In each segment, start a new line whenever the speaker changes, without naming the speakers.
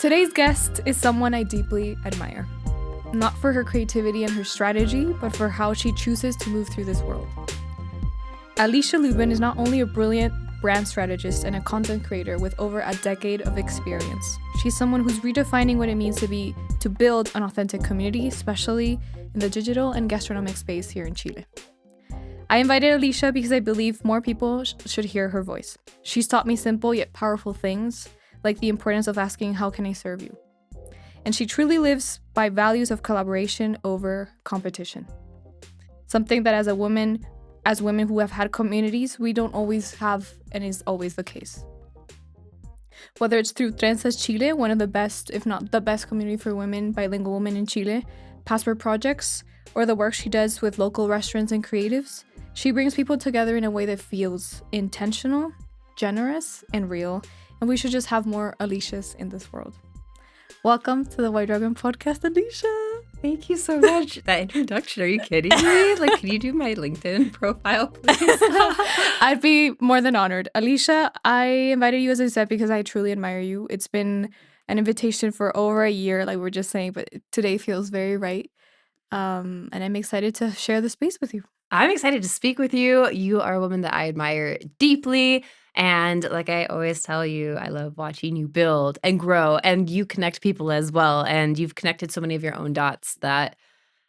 Today's guest is someone I deeply admire. Not for her creativity and her strategy, but for how she chooses to move through this world. Alisha Lubben is not only a brilliant brand strategist and a content creator with over a decade of experience. She's someone who's redefining what it means to build an authentic community, especially in the digital and gastronomic space here in Chile. I invited Alisha because I believe more people should hear her voice. She's taught me simple yet powerful things, like the importance of asking, how can I serve you? And she truly lives by values of collaboration over competition. Something that as women who have had communities, we don't always have and is always the case. Whether it's through Trenza Chile, one of the best, if not the best community for women, bilingual women in Chile, passport projects, or the work she does with local restaurants and creatives, she brings people together in a way that feels intentional, generous, and real, and we should just have more Alishas in this world. Welcome to the White Dragon podcast, Alisha.
Thank you so much. That introduction, are you kidding me? Like, can you do my LinkedIn profile, please?
I'd be more than honored. Alisha, I invited you, as I said, because I truly admire you. It's been an invitation for over a year, like we were just saying, but today feels very right. And I'm excited to share the space with you.
I'm excited to speak with you. You are a woman that I admire deeply. And like I always tell you, I love watching you build and grow, and you connect people as well. And you've connected so many of your own dots that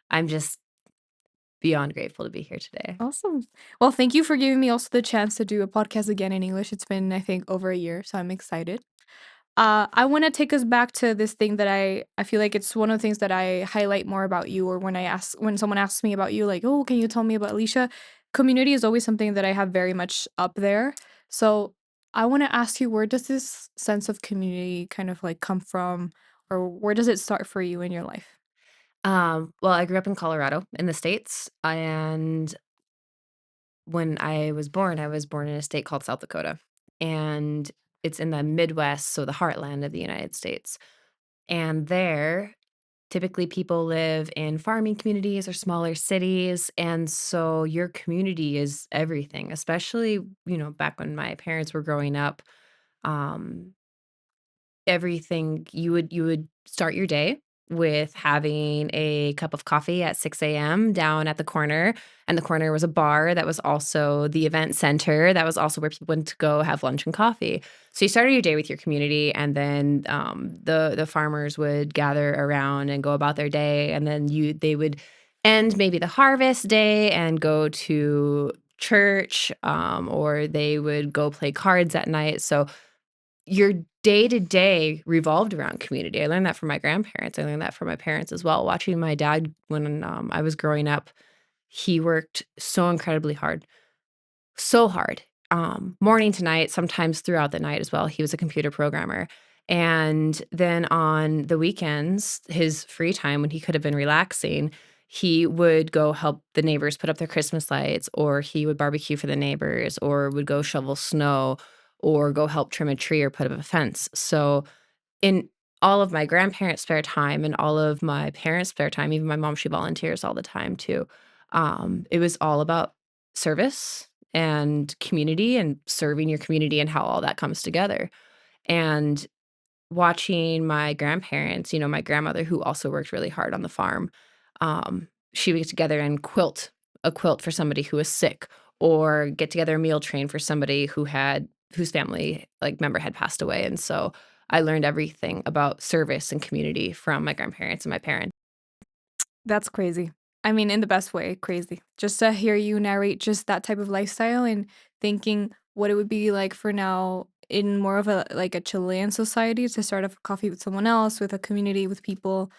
I'm just beyond grateful to be here today.
Awesome. Well, thank you for giving me also the chance to do a podcast again in English. It's been, I think, over a year, so I'm excited. I want to take us back to this thing that I feel like it's one of the things that I highlight more about you, or when someone asks me about you, like, oh, can you tell me about Alisha? Community is always something that I have very much up there. So I want to ask you, where does this sense of community kind of like come from, or where does it start for you in your life?
Well, I grew up in Colorado in the States. And when I was born in a state called South Dakota. And it's in the Midwest, so the heartland of the United States. And there, typically people live in farming communities or smaller cities. And so your community is everything, especially, back when my parents were growing up. Um, Everything you would start your day with having a cup of coffee at 6 a.m. down at the corner. And the corner was a bar that was also the event center. That was also where people went to go have lunch and coffee. So you started your day with your community, and then the farmers would gather around and go about their day. And then they would end maybe the harvest day and go to church, or they would go play cards at night. So your day-to-day revolved around community. I learned that from my grandparents. I learned that from my parents as well. Watching my dad when I was growing up, he worked so incredibly hard. So hard. Morning to night, sometimes throughout the night as well. He was a computer programmer. And then on the weekends, his free time when he could have been relaxing, he would go help the neighbors put up their Christmas lights, or he would barbecue for the neighbors, or would go shovel snow, or go help trim a tree or put up a fence. So in all of my grandparents' spare time and all of my parents' spare time, even my mom, she volunteers all the time too. It was all about service and community and serving your community and how all that comes together. And watching my grandparents, my grandmother, who also worked really hard on the farm, she would get together and quilt a quilt for somebody who was sick, or get together a meal train for somebody whose family member had passed away. And so I learned everything about service and community from my grandparents and my parents.
That's crazy. I mean, in the best way, crazy. Just to hear you narrate just that type of lifestyle and thinking what it would be like for now in more of a Chilean society to start a coffee with someone else, with a community, with people.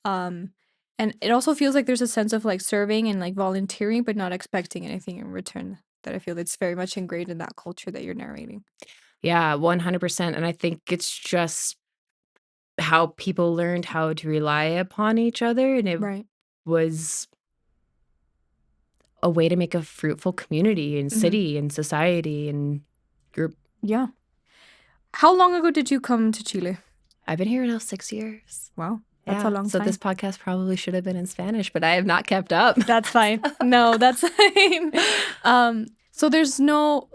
And it also feels like there's a sense of serving and volunteering, but not expecting anything in return. That I feel that's very much ingrained in that culture that you're narrating.
Yeah, 100%. And I think it's just how people learned how to rely upon each other. And it
Right.
was a way to make a fruitful community and city and society and group.
Yeah. How long ago did you come to Chile?
I've been here now 6 years.
Wow. That's a long
So
time.
this podcast probably should have been in Spanish, but I have not kept up.
That's fine. No, that's fine. So there's no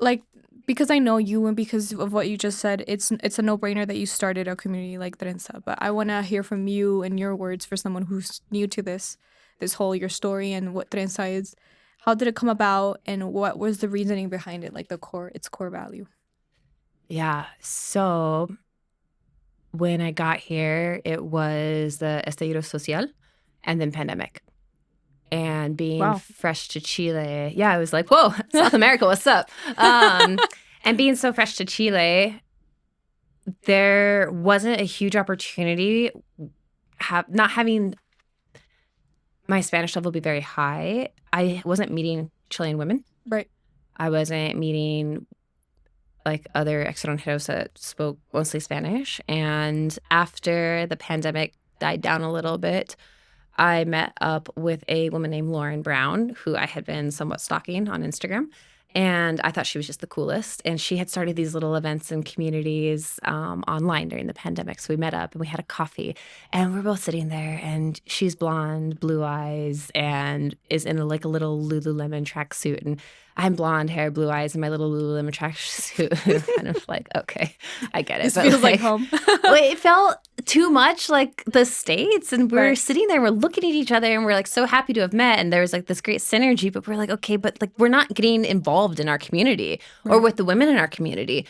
because I know you and because of what you just said, it's a no-brainer that you started a community like Trenza. But I want to hear from you and your words for someone who's new to this whole your story and what Trenza is. How did it come about, and what was the reasoning behind it, like its core value?
Yeah. So when I got here, it was the estallido social and then pandemic. And being
Wow.
fresh to Chile, yeah, I was like, whoa, South America, what's up? And being so fresh to Chile, there wasn't a huge opportunity. Not having my Spanish level be very high, I wasn't meeting Chilean women.
Right.
I wasn't meeting like other extranjeros that spoke mostly Spanish. And after the pandemic died down a little bit, I met up with a woman named Lauren Brown, who I had been somewhat stalking on Instagram. And I thought she was just the coolest. And she had started these little events and communities online during the pandemic. So we met up and we had a coffee. And we're both sitting there. And she's blonde, blue eyes, and is in like a little Lululemon tracksuit. And I'm blonde hair, blue eyes, and my little Lululemon tracksuit. Kind of like, okay, I get it.
This
but
feels like home.
it felt too much like the States. And we're
Right.
sitting there, we're looking at each other, and we're like so happy to have met. And there was like this great synergy, but we're like, okay, but like we're not getting involved in our community or
Right.
with the women in our community.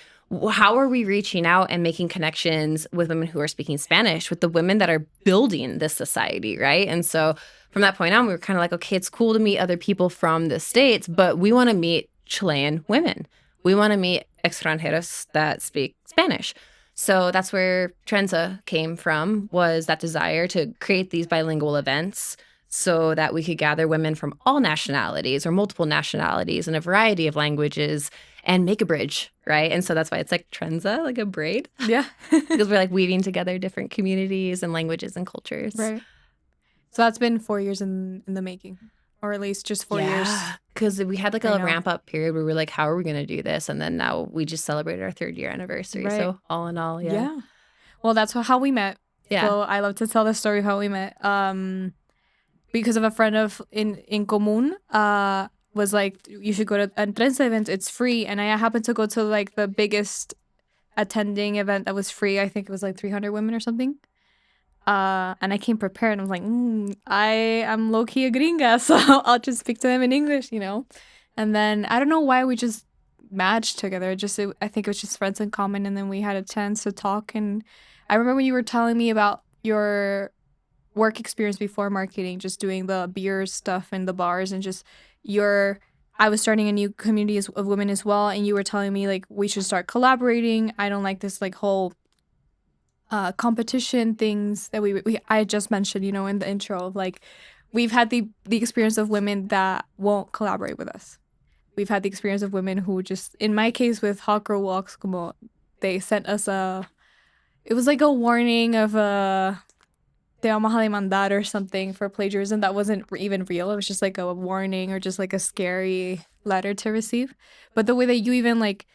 How are we reaching out and making connections with women who are speaking Spanish, with the women that are building this society, right? And so from that point on, we were kind of like, okay, it's cool to meet other people from the States, but we want to meet Chilean women. We want to meet extranjeros that speak Spanish. So that's where Trenza came from, was that desire to create these bilingual events so that we could gather women from all nationalities or multiple nationalities in a variety of languages and make a bridge, right? And so that's why it's like Trenza, like a braid,
Yeah.
because we're like weaving together different communities and languages and cultures.
Right. So that's been 4 years in the making, or at least just 4 years.
Yeah, because we had like
I
a
know.
ramp up period where we were like, how are we going to do this? And then now we just celebrated our 3rd-year anniversary.
Right.
So all in all, yeah.
Yeah. Well, that's how we met.
Yeah.
So I love to tell the story of how we met. Because of a friend of in común, was like, you should go to a Trenza event. It's free, and I happened to go to like the biggest attending event that was free. I think it was like 300 women or something. And I came prepared. And I was like, I am low key a gringa, so I'll just speak to them in English, you know. And then I don't know why we just matched together. I think it was just friends in common, and then we had a chance to talk. And I remember when you were telling me about your work experience before marketing, just doing the beer stuff in the bars, and just I was starting a new community of women as well, and you were telling me like we should start collaborating. I don't like this like whole competition things that I just mentioned, you know, in the intro of like we've had the experience of women that won't collaborate with us. We've had the experience of women who just, in my case with Hot Girl Walks, como they sent us it was like a warning of te vamos a demandar or something for plagiarism that wasn't even real. It was just like a warning or just like a scary letter to receive. But the way that you even like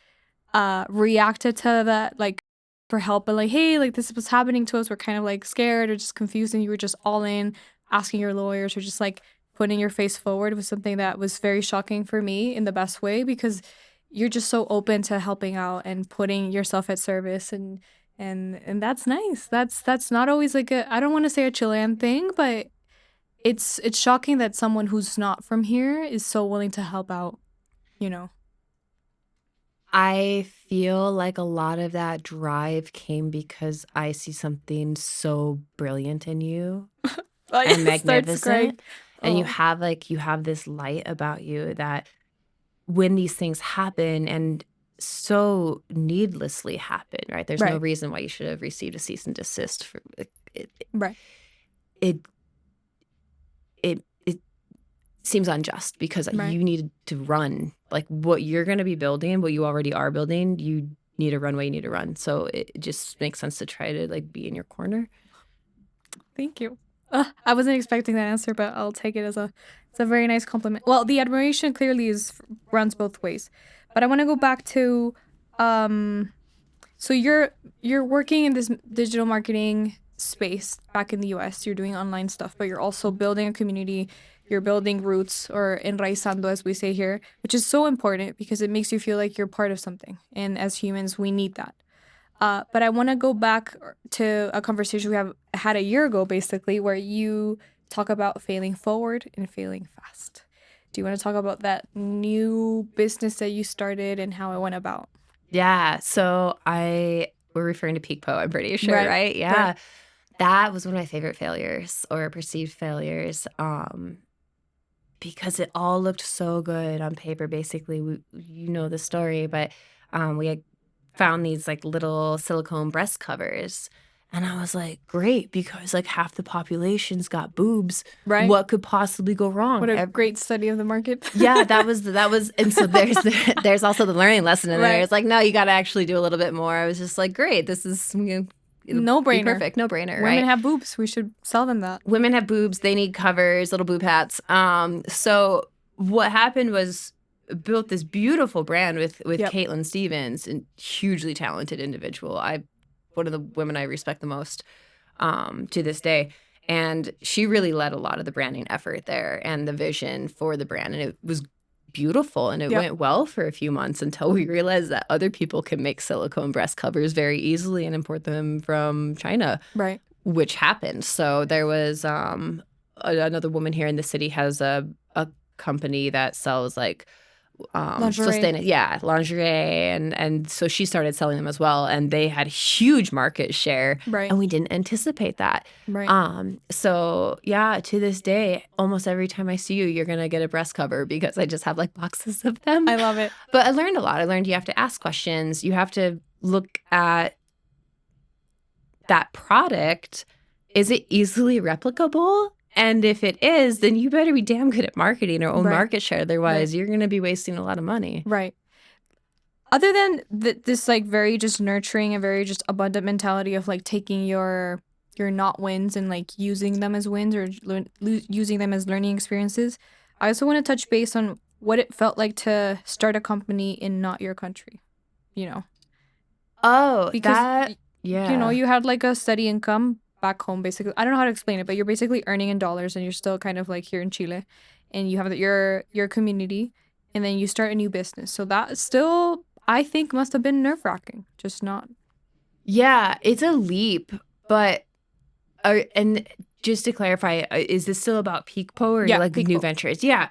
reacted to that, like for help, but like, hey, like this was happening to us, we're kind of like scared or just confused, and you were just all in asking your lawyers or just like putting your face forward, was something that was very shocking for me in the best way, because you're just so open to helping out and putting yourself at service, and that's nice. That's not always like I don't want to say a Chilean thing, but it's shocking that someone who's not from here is so willing to help out, you know.
I feel like a lot of that drive came because I see something so brilliant in you and magnificent. And you have this light about you that when these things happen and so needlessly happen, right? There's no
Right.
reason why you should have received a cease and desist for it.
Right.
It it seems unjust because
Right.
you need to run. Like what you're going to be building, what you already are building, you need a runway, you need to run. So it just makes sense to try to like be in your corner.
Thank you. I wasn't expecting that answer, but I'll take it as it's a very nice compliment. Well, the admiration clearly runs both ways, but I want to go back to, so you're working in this digital marketing space back in the US. You're doing online stuff, but you're also building a community. You're building roots, or enraizando, as we say here, which is so important because it makes you feel like you're part of something. And as humans, we need that. But I want to go back to a conversation we have had a year ago, basically, where you talk about failing forward and failing fast. Do you want to talk about that new business that you started and how it went about?
Yeah. So we're referring to Peak I'm pretty sure, right? Yeah.
Right.
That was one of my favorite failures or perceived failures. Because it all looked so good on paper. Basically, you know the story, but we had found these like little silicone breast covers. And I was like, great, because like half the population's got boobs.
Right.
What could possibly go wrong?
What a great study of the market.
Yeah, that was, and so there's also the learning lesson in there.
Right.
It's like, no, you got to actually do a little bit more. I was just like, great, this is
No brainer.
perfect, no brainer, right?
Women have boobs. We should sell them that.
Women have boobs. They need covers, little boob hats. So what happened was built this beautiful brand with
Yep.
Caitlin Stevens, and hugely talented individual. One of the women I respect the most to this day. And she really led a lot of the branding effort there and the vision for the brand. And it was beautiful, and it
Yep.
went well for a few months until we realized that other people can make silicone breast covers very easily and import them from China.
Right.
Which happened. So there was another woman here in the city has a company that sells like
Lingerie.
lingerie, and so she started selling them as well, and they had huge market share,
Right.
and we didn't anticipate that.
Right.
So yeah, to this day, almost every time I see you, you're gonna get a breast cover because I just have like boxes of them.
I love it.
But I learned a lot. I learned you have to ask questions. You have to look at that product. Is it easily replicable? And if it is, then you better be damn good at marketing or own
Right.
market share. Otherwise, you're going to be wasting a lot of money.
Right. Other than this like very just nurturing and very just abundant mentality of like taking your not wins and like using them as wins, or using them as learning experiences, I also want to touch base on what it felt like to start a company in not your country, you know.
Oh,
Because
yeah.
you know, you had like a steady income back home, basically. I don't know how to explain it, but you're basically earning in dollars and you're still kind of like here in Chile, and you have your community, and then you start a new business. So that still, I think, must have been nerve-wracking. Just not.
Yeah, it's a leap. But, and just to clarify, is this still about Peak or
Yeah,
like
Peak
new
Po.
ventures? Yeah.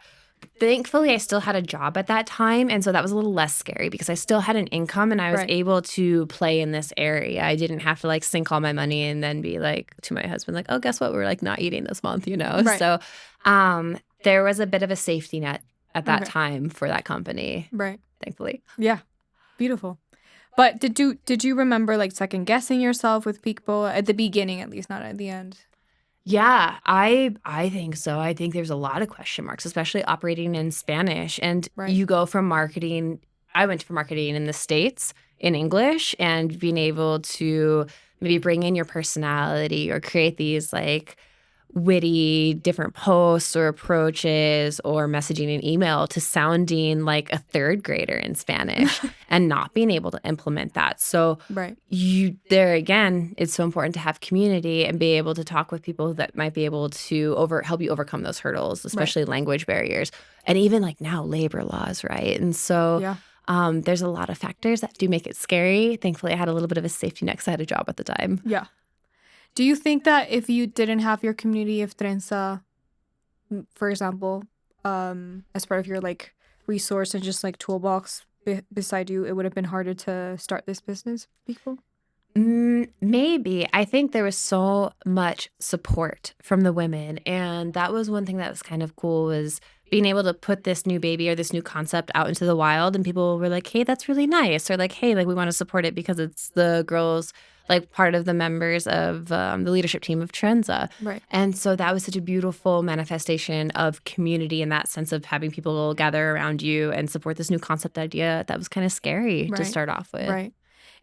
Thankfully, I still had a job at that time, and so that was a little less scary because I still had an income and I was
Right.
able to play in this area. I didn't have to like sink all my money and then be like to my husband, like, oh, guess what? We're like not eating this month, you know?
Right.
So there was a bit of a safety net at that
Okay.
time for that company,
Right.
thankfully.
Yeah. Beautiful. But did you remember like second guessing yourself with Peak Po at the beginning, at least, not at the end?
Yeah, I think so. I think there's a lot of question marks, especially operating in Spanish. And
Right.
you go from marketing. I went for marketing in the States in English, and being able to maybe bring in your personality or create these like witty different posts or approaches or messaging and email to sounding like a third grader in Spanish and not being able to implement that. So
Right.
there again, it's so important to have community and be able to talk with people that might be able to help you overcome those hurdles, especially language barriers, and even like now labor laws, right? And so
Yeah.
there's a lot of factors that do make it scary. Thankfully, I had a little bit of a safety net because I had a job at the time.
Yeah. Do you think that if you didn't have your community of Trenza, for example, as part of your like resource and just like toolbox beside you, it would have been harder to start this business, people?
Maybe. I think there was so much support from the women, and that was one thing that was kind of cool, was being able to put this new baby or this new concept out into the wild, and people were like, hey, that's really nice, or like, hey, like we want to support it because it's the girls, like part of the members of the leadership team of Trenza.
Right.
And so that was such a beautiful manifestation of community in that sense of having people gather around you and support this new concept idea that was kind of scary to
Right.
start off with.
Right.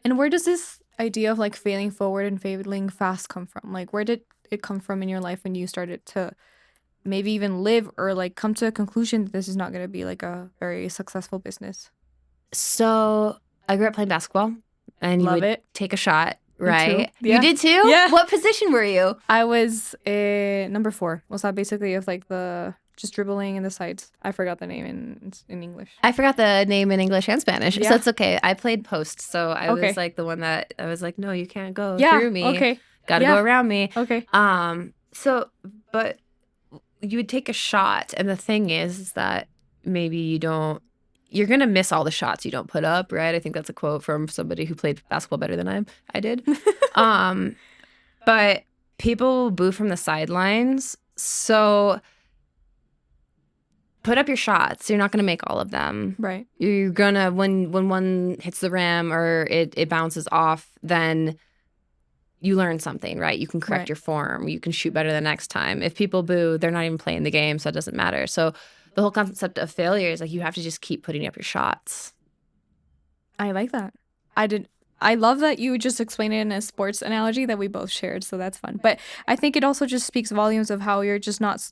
And where does this idea of like failing forward and failing fast come from? Like, where did it come from in your life when you started to maybe even live or like come to a conclusion that this is not going to be like a very successful business?
So I grew up playing basketball, and you
Love
would
it.
take a shot right?
Yeah.
You did too?
Yeah.
What position were you?
I was number 4. Was that basically of like the just dribbling in the sides? I forgot the name in English.
I forgot the name in English and Spanish, so
Yeah.
it's okay. I played post, so I
Okay.
was like the one that I was like, no, you can't go
Yeah.
through me.
Okay.
Got to
Yeah.
go around me.
Okay.
So, but you would take a shot, and the thing is that maybe you're going to miss all the shots you don't put up, right? I think that's a quote from somebody who played basketball better than I did. But people boo from the sidelines, so put up your shots. You're not going to make all of them.
Right.
You're going to, when one hits the rim or it bounces off, then you learn something, right? You can correct
Right.
your form. You can shoot better the next time. If people boo, they're not even playing the game, so it doesn't matter. So the whole concept of failure is like you have to just keep putting up your shots.
I like that. I love that you just explained it in a sports analogy that we both shared, so that's fun. But I think it also just speaks volumes of how you're just not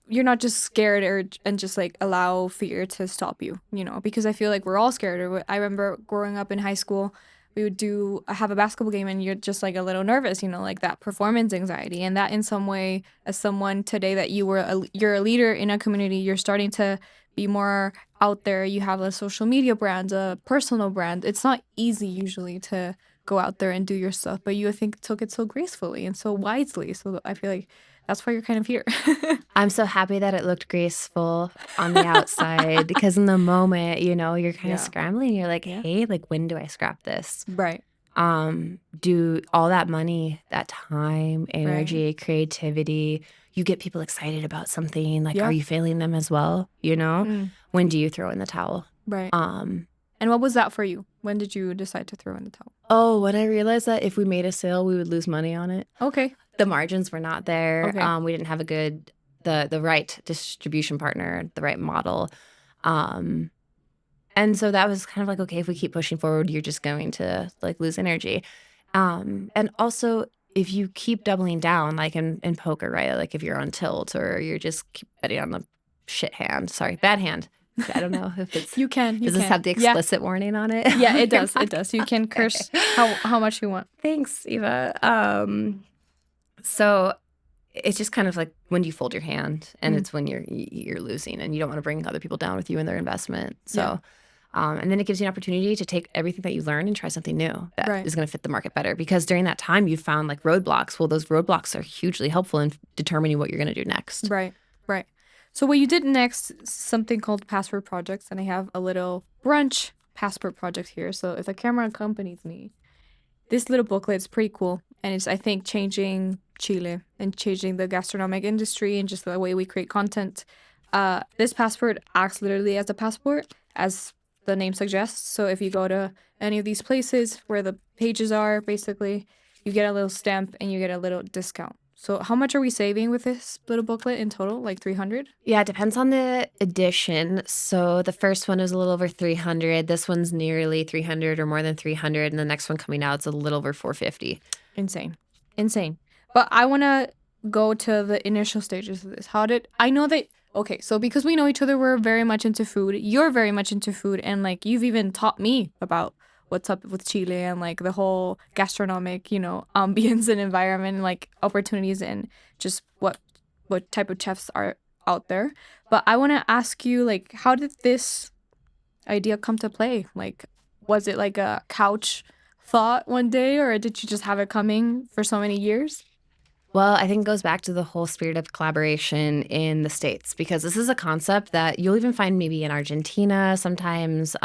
you're not just scared and just like allow fear to stop you, because I feel like we're all scared. I remember growing up in high school, we would have a basketball game and you're just like a little nervous, like that performance anxiety. And that in some way, as someone today that you're a leader in a community, you're starting to be more out there. You have a social media brand, a personal brand. It's not easy usually to go out there and do your stuff, but you, I think, took it so gracefully and so wisely. So I feel like that's why you're kind of here.
I'm so happy that it looked graceful on the outside because in the moment, you're kind of scrambling. You're like, hey, like, when do I scrap this?
Right.
Do all that money, that time, energy, creativity, you get people excited about something. Like, are you failing them as well? When do you throw in the towel?
Right. And what was that for you? When did you decide to throw in the towel?
Oh, when I realized that if we made a sale, we would lose money on it.
Okay.
The margins were not there.
Okay.
We didn't have the right distribution partner, the right model. And so that was kind of like, okay, if we keep pushing forward, you're just going to like lose energy. And also, if you keep doubling down, like in poker, right? Like if you're on tilt or you're just keep betting on the bad hand. I don't know if it's
you can.
Does this have the explicit warning on it?
Yeah, it does. It does. You can curse how much you want.
Thanks, Eva. So it's just kind of like when do you fold your hand, and it's when you're losing, and you don't want to bring other people down with you in their investment. So, and then it gives you an opportunity to take everything that you learn and try something new that is going to fit the market better. Because during that time, you found like roadblocks. Well, those roadblocks are hugely helpful in determining what you're going to do next.
Right. So what you did next, something called passport projects, and I have a little brunch passport project here. So if the camera accompanies me, this little booklet is pretty cool, and it's, I think, changing Chile and changing the gastronomic industry and just the way we create content. This passport acts literally as a passport, as the name suggests. So if you go to any of these places where the pages are, basically, you get a little stamp and you get a little discount. So how much are we saving with this little booklet in total? Like 300?
Yeah, it depends on the edition. So the first one is a little over 300. This one's nearly 300 or more than 300. And the next one coming out is a little over 450.
Insane. But I want to go to the initial stages of this. Okay, so because we know each other, we're very much into food. You're very much into food. And like you've even taught me about what's up with Chile and like the whole gastronomic, ambience and environment, and, like opportunities and just what type of chefs are out there. But I want to ask you, like, how did this idea come to play? Like, was it like a couch thought one day, or did you just have it coming for so many years?
Well, I think it goes back to the whole spirit of collaboration in the States, because this is a concept that you'll even find maybe in Argentina sometimes.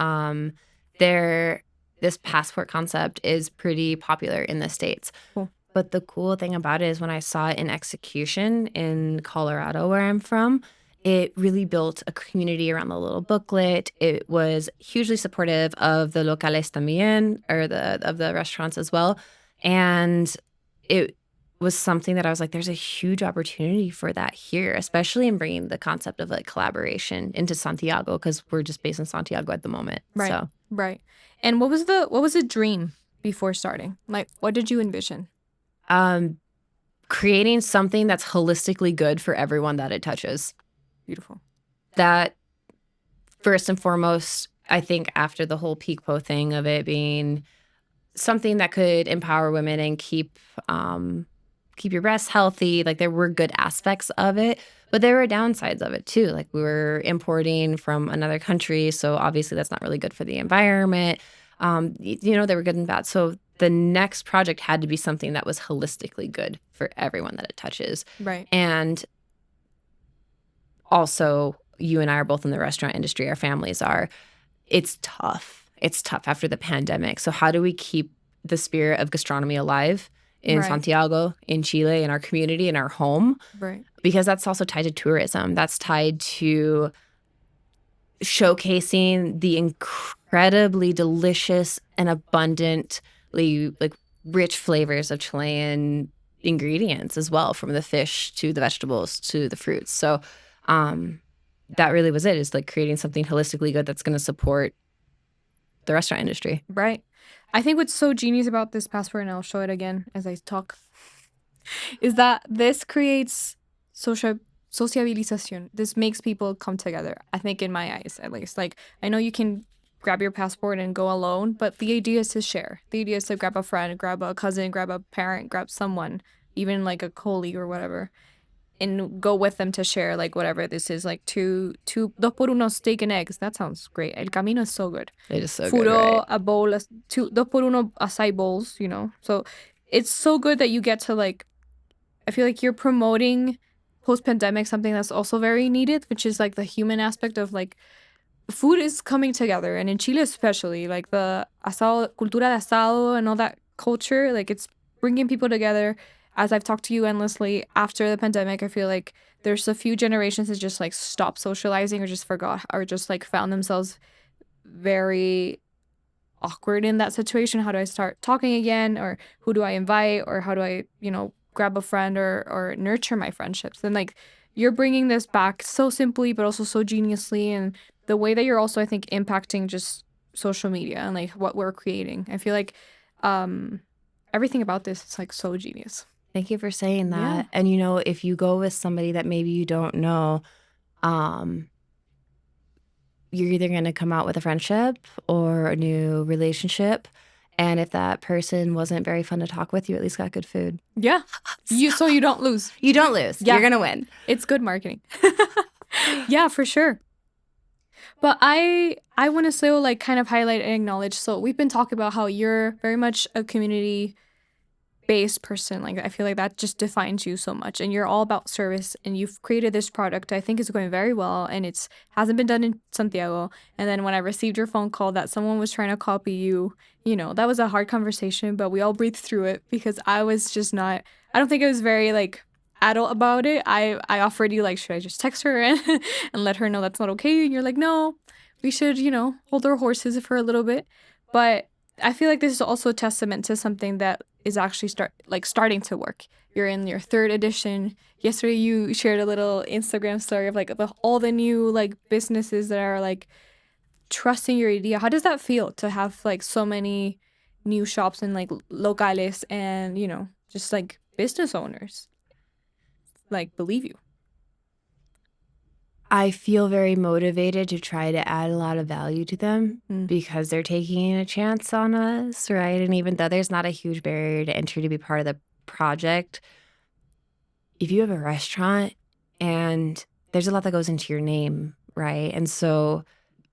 This passport concept is pretty popular in the States.
Cool.
But the cool thing about it is when I saw it in execution in Colorado, where I'm from, it really built a community around the little booklet. It was hugely supportive of the locales también, or of the restaurants as well. And it was something that I was like, there's a huge opportunity for that here, especially in bringing the concept of like collaboration into Santiago, because we're just based in Santiago at the moment.
Right. Right. And what was the dream before starting? Like, what did you envision?
Creating something that's holistically good for everyone that it touches.
Beautiful.
That, first and foremost, I think after the whole Peak Po thing of it being something that could empower women and keep your breasts healthy. Like, there were good aspects of it, but there were downsides of it too. Like, we were importing from another country, so obviously that's not really good for the environment. There were good and bad. So the next project had to be something that was holistically good for everyone that it touches.
Right.
And also, you and I are both in the restaurant industry. Our families are. It's tough. It's tough after the pandemic. So how do we keep the spirit of gastronomy alive in
Right.
Santiago, in Chile, in our community, in our home?
Right.
Because that's also tied to tourism. That's tied to showcasing the incredibly delicious and abundantly rich flavors of Chilean ingredients as well, from the fish to the vegetables to the fruits. So that really was it. Is like creating something holistically good that's going to support the restaurant industry.
Right. I think what's so genius about this passport, and I'll show it again as I talk, is that this creates sociabilización. This makes people come together. I think, in my eyes, at least. Like, I know you can grab your passport and go alone, but the idea is to share. The idea is to grab a friend, grab a cousin, grab a parent, grab someone, even like a colleague or whatever, and go with them to share, like, whatever this is, like two dos por uno steak and eggs. That sounds great. El Camino is so good.
It is so
Furo,
good, right?
a bowl, two dos por uno acai bowls, So it's so good that you get to, like, I feel like you're promoting post-pandemic something that's also very needed, which is like the human aspect of, like, food is coming together, and in Chile especially, like the asado, cultura de asado and all that culture, like, it's bringing people together. As I've talked to you endlessly, after the pandemic, I feel like there's a few generations that just, like, stopped socializing or just forgot or just, like, found themselves very awkward in that situation. How do I start talking again? Or who do I invite? Or how do I, grab a friend or nurture my friendships? And, like, you're bringing this back so simply, but also so geniusly. And the way that you're also, I think, impacting just social media and, like, what we're creating. I feel like everything about this is, like, so genius.
Thank you for saying that.
Yeah.
And, if you go with somebody that maybe you don't know, you're either going to come out with a friendship or a new relationship. And if that person wasn't very fun to talk with, you at least got good food.
Yeah. So you don't lose.
You don't lose.
Yeah.
You're going to win.
It's good marketing. Yeah, for sure. But I want to say, like, kind of highlight and acknowledge. So we've been talking about how you're very much a community-based person. Like, I feel like that just defines you so much, and you're all about service. And you've created this product. I think is going very well, and it's hasn't been done in Santiago. And then when I received your phone call that someone was trying to copy you, that was a hard conversation, but we all breathed through it because I was just not. I don't think I was very, like, adult about it. I offered you, like, should I just text her and let her know that's not okay? And you're like, no, we should, hold our horses for a little bit. But I feel like this is also a testament to something that is actually starting to work. You're in your third edition. Yesterday you shared a little Instagram story of, like, all the new, like, businesses that are, like, trusting your idea. How does that feel to have, like, so many new shops and, like, locales and, just, like, business owners, like, believe you?
I feel very motivated to try to add a lot of value to them because they're taking a chance on us, right? And even though there's not a huge barrier to entry to be part of the project, if you have a restaurant and there's a lot that goes into your name, right? And so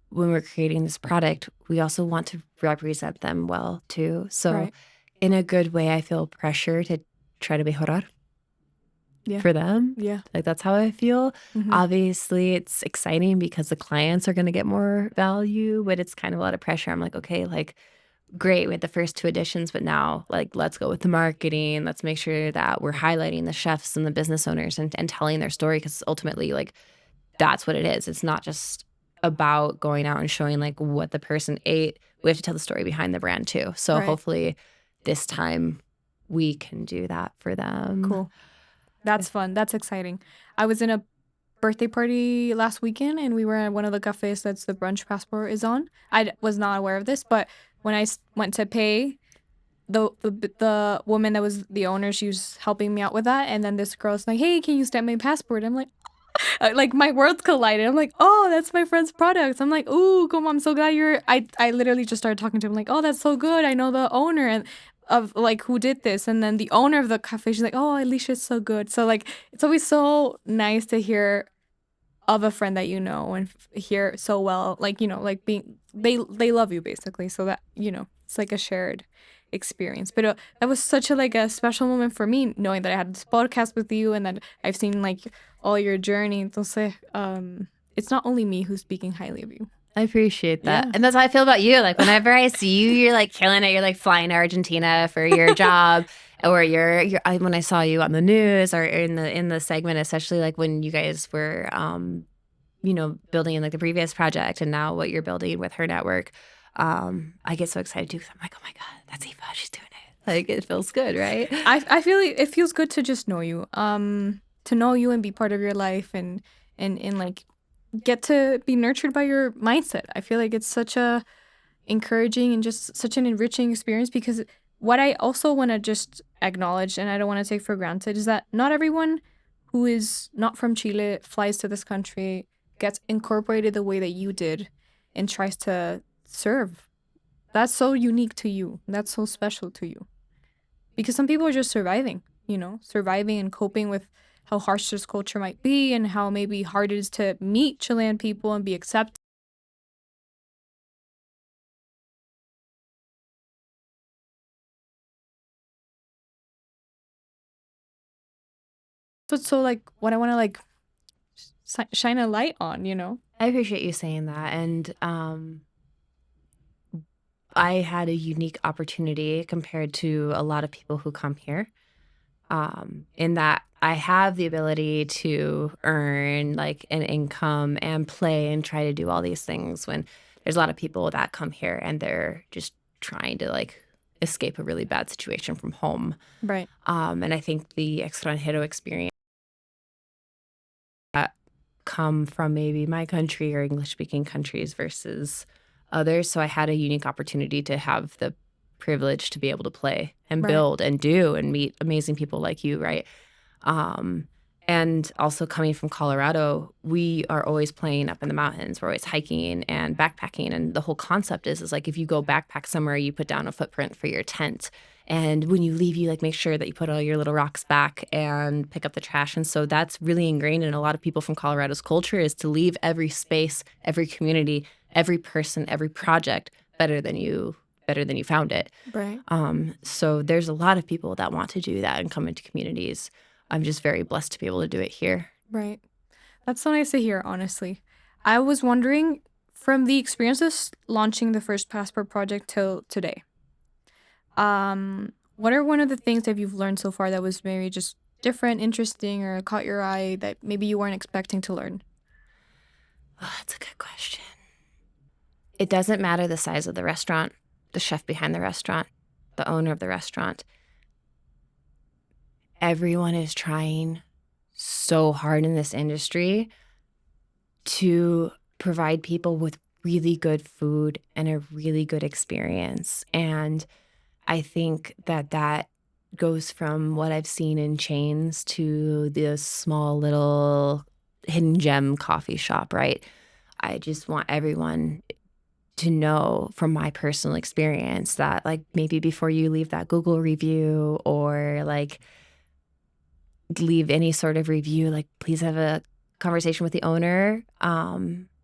when we're creating this product, we also want to represent them well too. So
Right.
in a good way, I feel pressure to try to mejorar for them.
Yeah.
Like, that's how I feel.
Mhm.
Obviously, it's exciting because the clients are going to get more value, but it's kind of a lot of pressure. I'm like, okay, like, great, we had the first 2 editions, but now, like, let's go with the marketing. Let's make sure that we're highlighting the chefs and the business owners and telling their story, because ultimately, like, that's what it is. It's not just about going out and showing, like, what the person ate. We have to tell the story behind the brand too. So
Right.
hopefully this time we can do that for them.
Cool. That's fun. That's exciting. I was in a birthday party last weekend, and we were at one of the cafes that's the brunch passport is on. I was not aware of this, but when I went to pay, the woman that was the owner, she was helping me out with that, and then this girl's like, "Hey, can you stamp my passport?" I'm like, Like my worlds collided. I'm like, oh, that's my friend's products. I'm like, ooh, come on, I'm so glad you're. I literally just started talking to him like, oh, that's so good. I know the owner and of like who did this, and then the owner of the cafe. She's like, oh, Alicia's so good. So like, it's always so nice to hear of a friend that you know and hear so well, like like being they love you basically, so that it's like a shared experience. But that was such a like a special moment for me, knowing that I had this podcast with you and that I've seen like all your journey. Entonces, it's not only me who's speaking highly of you.
I appreciate that.
Yeah.
And that's how I feel about you. Like whenever I see you, you're like killing it. You're like flying to Argentina for your job, or when I saw you on the news or in the segment, especially like when you guys were building in like the previous project and now what you're building with her network. I get so excited too because I'm like, oh my God, that's Eva. She's doing it. Like it feels good, right?
I feel like it feels good to just know you. To know you and be part of your life and like get to be nurtured by your mindset. I feel like it's such a encouraging and just such an enriching experience, because what I also want to just acknowledge, and I don't want to take for granted, is that not everyone who is not from Chile flies to this country, gets incorporated the way that you did, and tries to serve. That's so unique to you. That's so special to you. Because some people are just surviving, surviving and coping with how harsh this culture might be and how maybe hard it is to meet Chilean people and be accepted. So like what I want to like shine a light on.
I appreciate you saying that. And I had a unique opportunity compared to a lot of people who come here, in that I have the ability to earn like an income and play and try to do all these things, when there's a lot of people that come here and they're just trying to like escape a really bad situation from home.
Right.
And I think the extranjero experience that come from maybe my country or English speaking countries versus others. So I had a unique opportunity to have the privilege to be able to play and
Right.
build and do and meet amazing people like you, right? And also coming from Colorado, we are always playing up in the mountains. We're always hiking and backpacking. And the whole concept is like if you go backpack somewhere, you put down a footprint for your tent. And when you leave, you like make sure that you put all your little rocks back and pick up the trash. And so that's really ingrained in a lot of people from Colorado's culture, is to leave every space, every community, every person, every project better than you found it.
Right.
So there's a lot of people that want to do that and come into communities. I'm just very blessed to be able to do it here.
Right. That's so nice to hear, honestly. I was wondering, from the experiences launching the first passport project till today, what are one of the things that you've learned so far that was maybe just different, interesting, or caught your eye that maybe you weren't expecting to learn?
Oh, that's a good question. It doesn't matter the size of the restaurant, the chef behind the restaurant, the owner of the restaurant. Everyone is trying so hard in this industry to provide people with really good food and a really good experience. And I think that goes from what I've seen in chains to the small little hidden gem coffee shop, right? I just want everyone to know from my personal experience that like maybe before you leave that Google review or like leave any sort of review, like please have a conversation with the owner,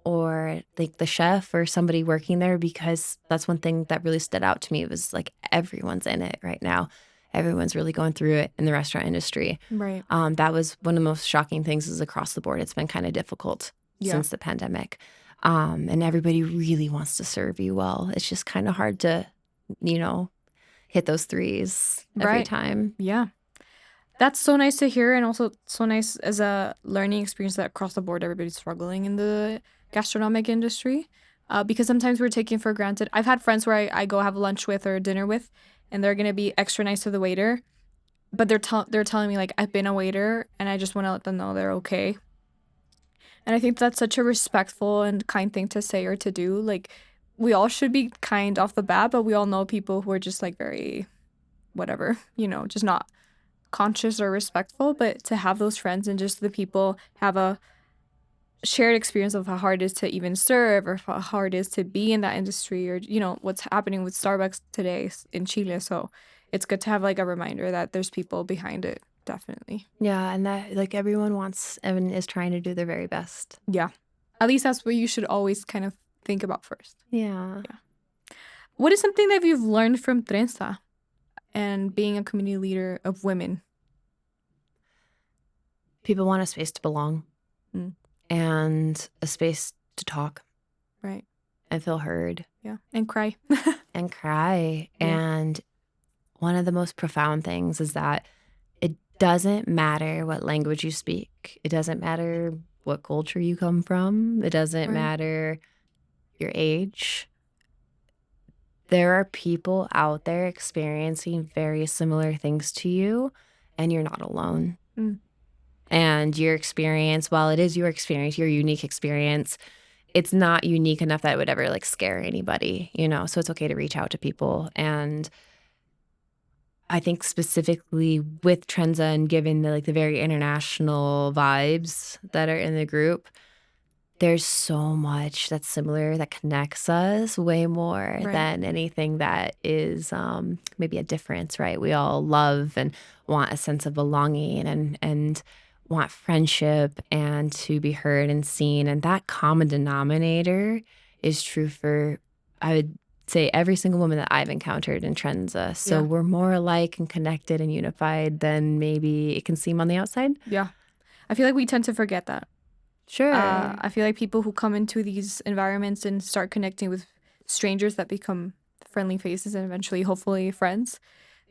or like the chef or somebody working there, because that's one thing that really stood out to me. It was like everyone's in it right now. Everyone's really going through it in the restaurant industry.
Right.
That was one of the most shocking things, is across the board. It's been kind of difficult since the pandemic. And everybody really wants to serve you well. It's just kind of hard to, hit those threes every time.
Yeah. That's so nice to hear, and also so nice as a learning experience that across the board everybody's struggling in the gastronomic industry. Because sometimes we're taken for granted. I've had friends where I go have lunch with or dinner with, and they're gonna be extra nice to the waiter, but they're telling me like I've been a waiter, and I just want to let them know they're okay. And I think that's such a respectful and kind thing to say or to do. Like we all should be kind off the bat, but we all know people who are just like very whatever, just not conscious or respectful. But to have those friends and just the people have a shared experience of how hard it is to even serve or how hard it is to be in that industry or, what's happening with Starbucks today in Chile. So it's good to have like a reminder that there's people behind it. Definitely.
Yeah, and that like everyone wants and is trying to do their very best.
Yeah. At least that's what you should always kind of think about first.
Yeah.
What is something that you've learned from Trenza and being a community leader of women?
People want a space to belong and a space to talk.
Right.
And feel heard.
Yeah. And cry.
And cry.
Yeah.
And one of the most profound things is that it doesn't matter what language you speak. It doesn't matter what culture you come from. It doesn't matter your age. There are people out there experiencing very similar things to you, and you're not alone. And your experience, while it is your experience, your unique experience, it's not unique enough that it would ever like scare anybody, so it's okay to reach out to people. And I think specifically with Trenza and given the very international vibes that are in the group, there's so much that's similar that connects us way more than anything that is maybe a difference, right? We all love and want a sense of belonging and want friendship and to be heard and seen. And that common denominator is true for, I would say, every single woman that I've encountered in Trenza. So we're more alike and connected and unified than maybe it can seem on the outside.
Yeah. I feel like we tend to forget that.
Sure.
I feel like people who come into these environments and start connecting with strangers that become friendly faces and eventually, hopefully, friends,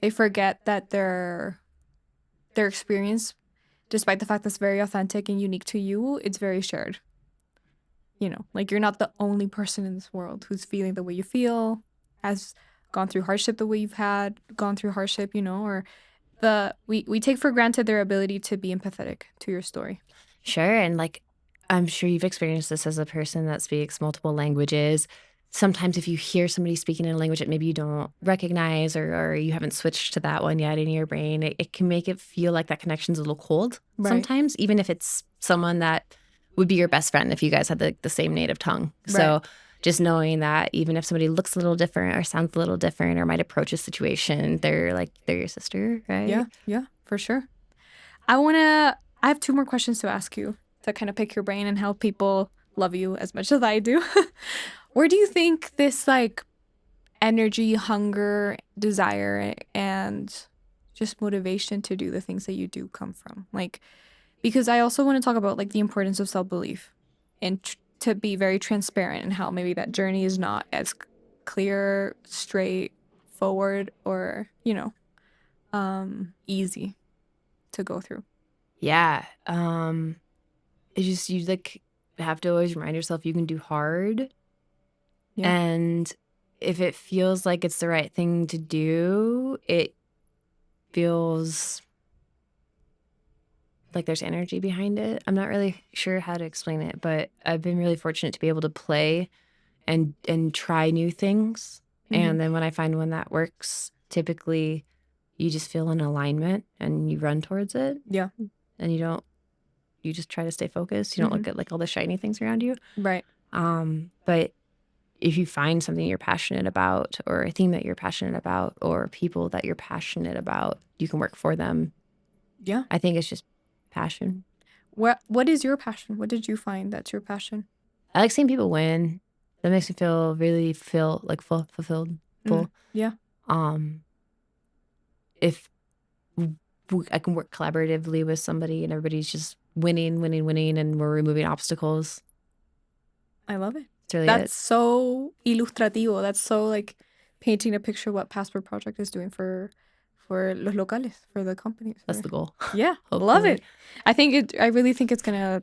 they forget that their experience, despite the fact that it's very authentic and unique to you, it's very shared. Like you're not the only person in this world who's feeling the way you feel, has gone through hardship the way you've gone through hardship, or we take for granted their ability to be empathetic to your story.
Sure. And I'm sure you've experienced this as a person that speaks multiple languages. Sometimes if you hear somebody speaking in a language that maybe you don't recognize or you haven't switched to that one yet in your brain, it can make it feel like that connection's a little cold sometimes, even if it's someone that would be your best friend if you guys had the same native tongue. So just knowing that even if somebody looks a little different or sounds a little different or might approach a situation, they're your sister, right?
Yeah, for sure. I have 2 more questions to ask you to kind of pick your brain and help people love you as much as I do. Where do you think this energy, hunger, desire, and just motivation to do the things that you do come from? Because I also want to talk about the importance of self-belief and to be very transparent and how maybe that journey is not as clear, straightforward, or easy to go through.
Yeah. It's just you have to always remind yourself you can do hard. Yeah. And if it feels like it's the right thing to do, it feels like there's energy behind it. I'm not really sure how to explain it, but I've been really fortunate to be able to play and try new things. And then when I find one that works, typically you just feel an alignment and you run towards it.
Yeah.
And you just try to stay focused. You don't look at all the shiny things around you.
Right.
But if you find something you're passionate about or a theme that you're passionate about or people that you're passionate about, you can work for them.
Yeah.
I think it's just passion.
What is your passion? What did you find that's your passion?
I like seeing people win. That makes me really feel fulfilled, full.
Yeah.
If I can work collaboratively with somebody and everybody's just winning, and we're removing obstacles.
I love it.
That's
so ilustrativo. That's so painting a picture of what Passport Project is doing for los locales, for the companies.
That's the goal.
Yeah, love it. I really think it's gonna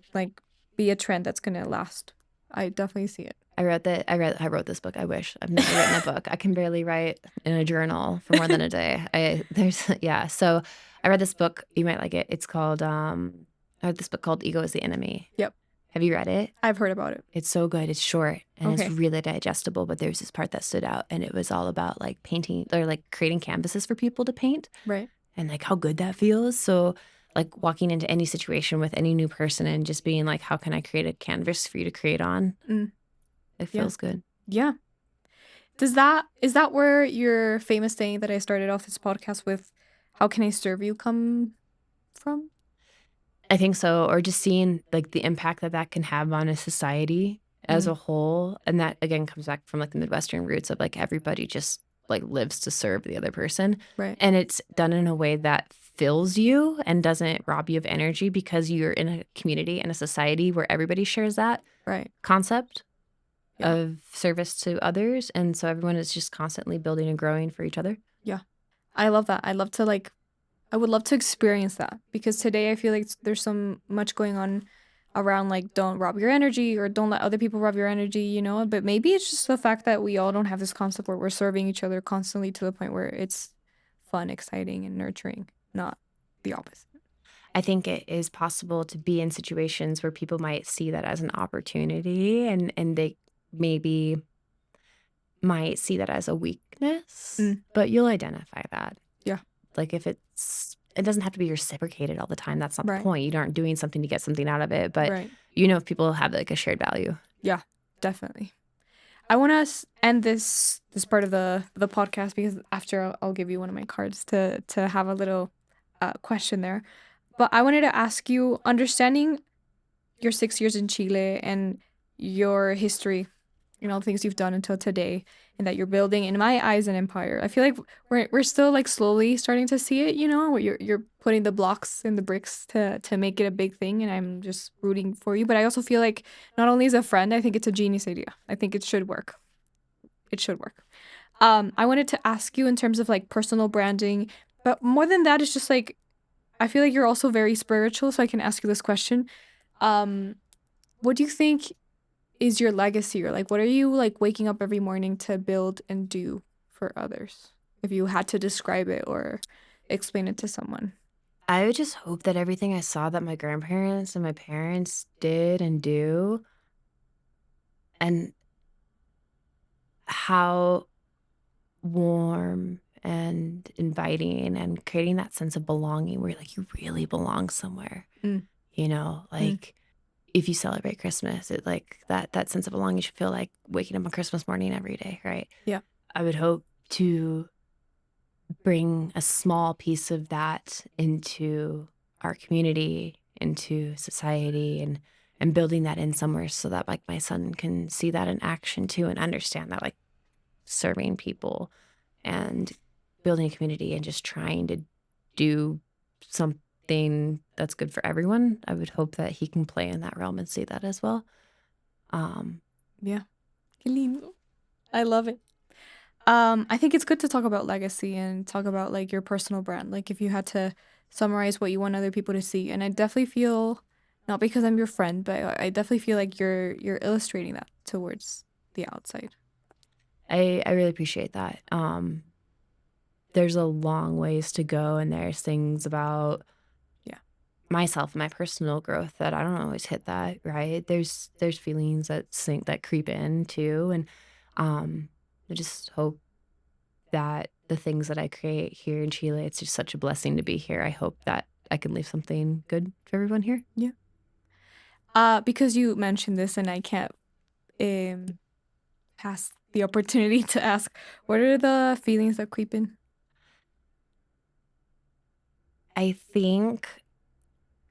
be a trend that's gonna last. I definitely see it.
I wrote this book. I wish I've never written a book. I can barely write in a journal for more than a day. So I read this book. You might like it. It's called I read this book called Ego is the Enemy.
Yep.
Have you read it?
I've heard about it.
It's so good. It's short and it's really digestible. But there's this part that stood out, and it was all about painting or creating canvases for people to paint.
Right.
And how good that feels. So like walking into any situation with any new person and just being like, how can I create a canvas for you to create on?
Mm.
It
Yeah.
feels good.
Yeah. Is that where your famous saying that I started off this podcast with, how can I serve you, come from?
I think so. Or just seeing like the impact that that can have on a society as
Mm.
a whole. And that again comes back from like the Midwestern roots of like everybody just like lives to serve the other person.
Right.
And it's done in a way that fills you and doesn't rob you of energy because you're in a community and a society where everybody shares that
Right.
concept
Yeah.
of service to others. And so everyone is just constantly building and growing for each other.
Yeah. I love that. I would love to experience that, because today I feel like there's so much going on around like, don't rob your energy or don't let other people rob your energy, you know? But maybe it's just the fact that we all don't have this concept where we're serving each other constantly to the point where it's fun, exciting, and nurturing, not the opposite.
I think it is possible to be in situations where people might see that as an opportunity and they maybe might see that as a weakness,
Mm.
but you'll identify that.
Yeah.
Like if it doesn't have to be reciprocated all the time. That's not
Right.
the point. You aren't doing something to get something out of it, but
Right.
you know if people have like a shared value.
Yeah, definitely. I want to end this part of the podcast, because after I'll give you one of my cards to have a little question there. But I wanted to ask you, understanding your 6 years in Chile and your history, all the things you've done until today, and that you're building, in my eyes, an empire. I feel like we're still like slowly starting to see it. Where you're putting the blocks and the bricks to make it a big thing, and I'm just rooting for you. But I also feel like, not only as a friend, I think it's a genius idea. I think it should work. It should work. I wanted to ask you in terms of like personal branding, but more than that, it's just like, I feel like you're also very spiritual, so I can ask you this question. What do you think is your legacy, or like, what are you like waking up every morning to build and do for others, if you had to describe it or explain it to someone?
I would just hope that everything I saw that my grandparents and my parents did and do, and how warm and inviting and creating that sense of belonging where like you really belong somewhere.
Mm.
Like if you celebrate Christmas, it like that sense of belonging should feel like waking up on Christmas morning every day, right?
Yeah.
I would hope to bring a small piece of that into our community, into society, and building that in somewhere so that like my son can see that in action too and understand that like serving people and building a community and just trying to do something that's good for everyone. I would hope that he can play in that realm and see that as well.
Yeah. Qué lindo. I love it. I think it's good to talk about legacy and talk about like your personal brand. Like, if you had to summarize what you want other people to see, and I definitely feel, not because I'm your friend, but I definitely feel like you're illustrating that towards the outside.
I really appreciate that. There's a long ways to go, and there's things about myself and my personal growth that I don't always hit that, right? There's feelings that creep in too, and I just hope that the things that I create here in Chile, it's just such a blessing to be here. I hope that I can leave something good for everyone here.
Yeah. Because you mentioned this, and I can't pass the opportunity to ask, what are the feelings that creep in?
I think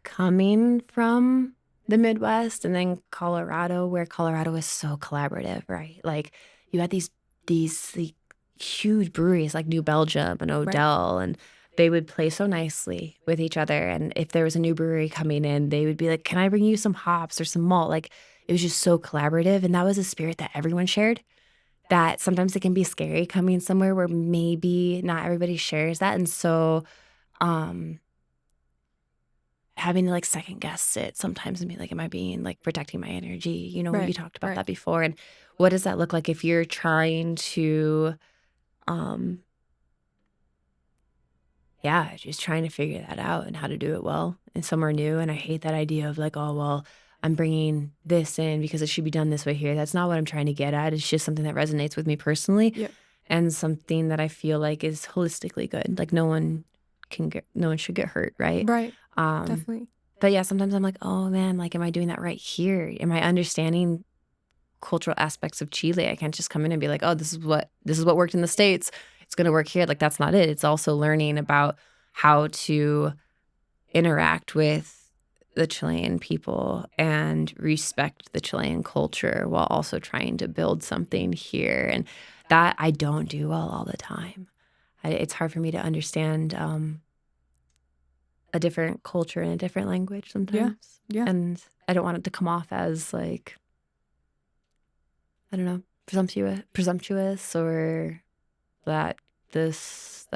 coming from the Midwest and then Colorado, where Colorado is so collaborative, right? Like you had these like, huge breweries like New Belgium and Odell, and they would play so nicely with each other. And if there was a new brewery coming in, they would be like, "Can I bring you some hops or some malt?" Like it was just so collaborative, and that was a spirit that everyone shared. That sometimes it can be scary coming somewhere where maybe not everybody shares that, and so having to like second guess it sometimes and be like, am I being like protecting my energy? You talked about that before. And what does that look like if you're trying to, just trying to figure that out and how to do it well and somewhere new. And I hate that idea of like, oh, well, I'm bringing this in because it should be done this way here. That's not what I'm trying to get at. It's just something that resonates with me personally
Yeah.
and something that I feel like is holistically good. Like no one should get hurt, right?
Right.
Um,
Definitely.
but yeah, sometimes I'm like, oh man, like, am I doing that right here? Am I understanding cultural aspects of Chile? I can't just come in and be like, oh, this is what worked in the States. It's going to work here. Like, that's not it. It's also learning about how to interact with the Chilean people and respect the Chilean culture while also trying to build something here. And that I don't do well all the time. It's hard for me to understand a different culture and a different language sometimes.
Yeah.
And I don't want it to come off as like, I don't know, presumptuous or that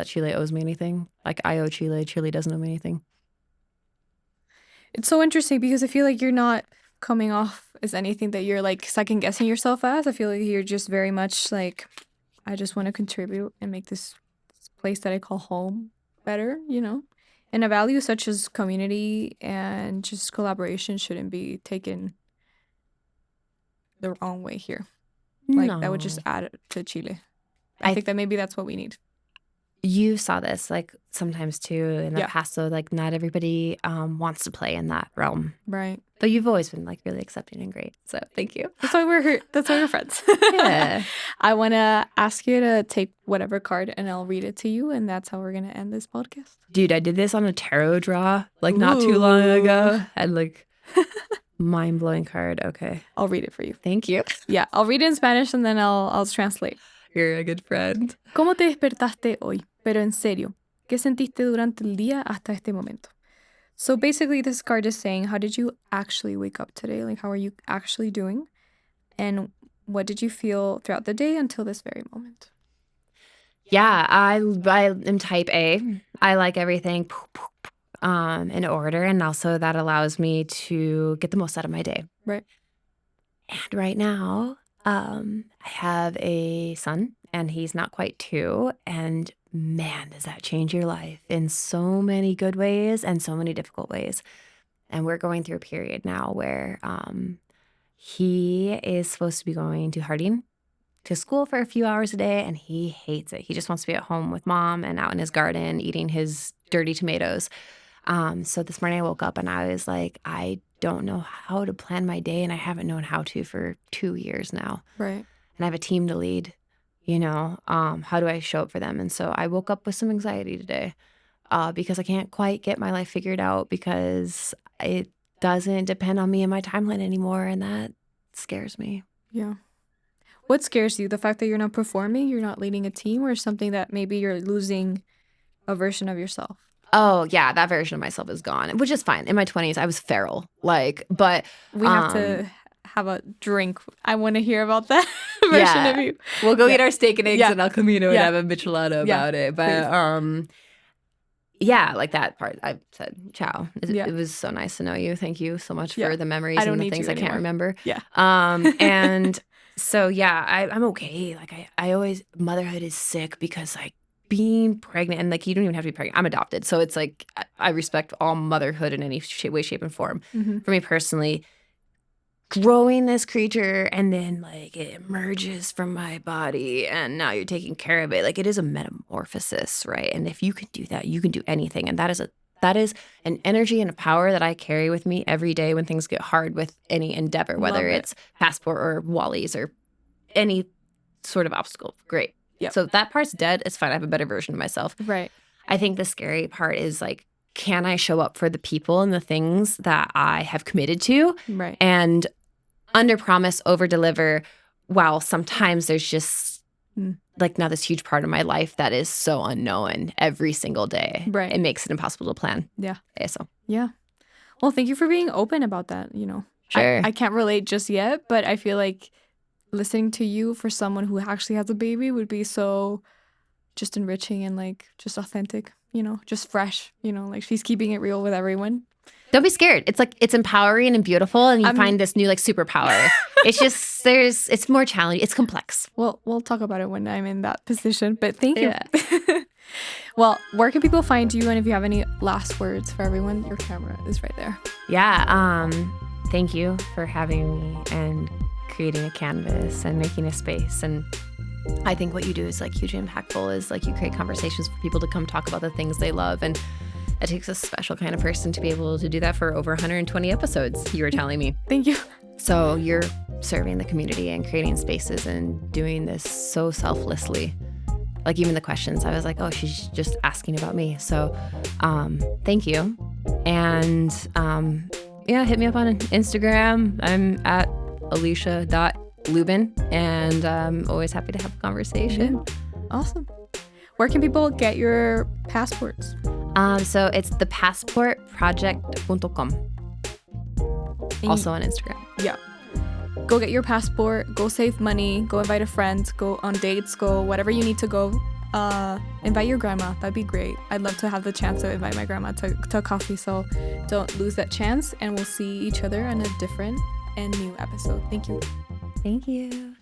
Chile owes me anything. Like, I owe Chile. Chile doesn't owe me anything.
It's so interesting because I feel like you're not coming off as anything that you're like second guessing yourself as. I feel like you're just very much like, I just want to contribute and make this place that I call home better, you know? And a value such as community and just collaboration shouldn't be taken the wrong way here. Like, that would just add to Chile. I think that maybe that's what we need.
You saw this like sometimes too in the past, so like not everybody wants to play in that realm,
right?
But you've always been like really accepting and great, so thank you.
That's why we're here. That's why we're friends.
Yeah.
I want to ask you to take whatever card and I'll read it to you, and that's how we're gonna end this podcast.
Dude, I did this on a tarot draw like not too long ago. And like mind-blowing card. Okay,
I'll read it for you.
Thank you.
Yeah, I'll read it in Spanish and then I'll translate.
You're a good friend.
¿Cómo te despertaste hoy? Pero en serio, ¿qué sentiste durante el día hasta este momento? So basically, this card is saying, how did you actually wake up today? Like, how are you actually doing? And what did you feel throughout the day until this very moment?
Yeah, I am type A. I like everything in order, and also that allows me to get the most out of my day.
Right.
And right now, I have a son, and he's not quite 2, and man, does that change your life in so many good ways and so many difficult ways. And we're going through a period now where he is supposed to be going to Harding to school for a few hours a day, and he hates it. He just wants to be at home with mom and out in his garden eating his dirty tomatoes. So this morning I woke up and I was like, I don't know how to plan my day, and I haven't known how to for 2 years now.
Right.
And I have a team to lead, you know, how do I show up for them? And so I woke up with some anxiety today because I can't quite get my life figured out because it doesn't depend on me and my timeline anymore. And that scares me.
Yeah. What scares you? The fact that you're not performing, you're not leading a team, or something that maybe you're losing a version of yourself?
Oh, yeah, that version of myself is gone, which is fine. In my 20s, I was feral, but...
We have to have a drink. I want to hear about that version of you.
We'll go eat our steak and eggs in El Camino and have a michelada about it. But, yeah, like that part, I said, ciao. It was so nice to know you. Thank you so much for the memories and the things I can't remember.
Yeah.
And so, yeah, I'm okay. Like, I always... Motherhood is sick because, like, being pregnant, and like you don't even have to be pregnant. I'm adopted, so it's like I respect all motherhood in any way, shape, and form. Mm-hmm. For me personally, growing this creature and then like it emerges from my body, and now you're taking care of it. Like, it is a metamorphosis, right? And if you can do that, you can do anything. And that is an energy and a power that I carry with me every day when things get hard with any endeavor, whether it's passport or Wally's or any sort of obstacle. Great. Yep. So that part's dead. It's fine. I have a better version of myself.
Right.
I think the scary part is like, can I show up for the people and the things that I have committed to?
Right.
And under promise, over deliver, while sometimes there's just like now this huge part of my life that is so unknown every single day.
Right.
It makes it impossible to plan.
Yeah.
So.
Yeah. Well, thank you for being open about that, you know.
Sure.
I can't relate just yet, but I feel like listening to you for someone who actually has a baby would be so just enriching and like just authentic, you know, just fresh, you know, like she's keeping it real with everyone.
Don't be scared. It's like, it's empowering and beautiful, and you find this new like superpower. It's just, it's more challenging. It's complex.
Well, we'll talk about it when I'm in that position, but thank you. Well, where can people find you? And if you have any last words for everyone, your camera is right there.
Yeah. Thank you for having me and creating a canvas and making a space and I think what you do is like hugely impactful, is like you create conversations for people to come talk about the things they love. And it takes a special kind of person to be able to do that for over 120 episodes, you were telling me.
Thank you.
So you're serving the community and creating spaces and doing this so selflessly. Like even the questions, I was like, oh, she's just asking about me. So thank you. And yeah, hit me up on Instagram. I'm at Alisha.Lubben, and I'm always happy to have a conversation.
Awesome. Where can people get your passports?
So it's thepassportproject.com. Also on Instagram.
Yeah. Go get your passport, go save money, go invite a friend, go on dates, go whatever you need to go. Invite your grandma. That'd be great. I'd love to have the chance to invite my grandma to coffee, so don't lose that chance, and we'll see each other in a different and new episode. Thank you.
Thank you.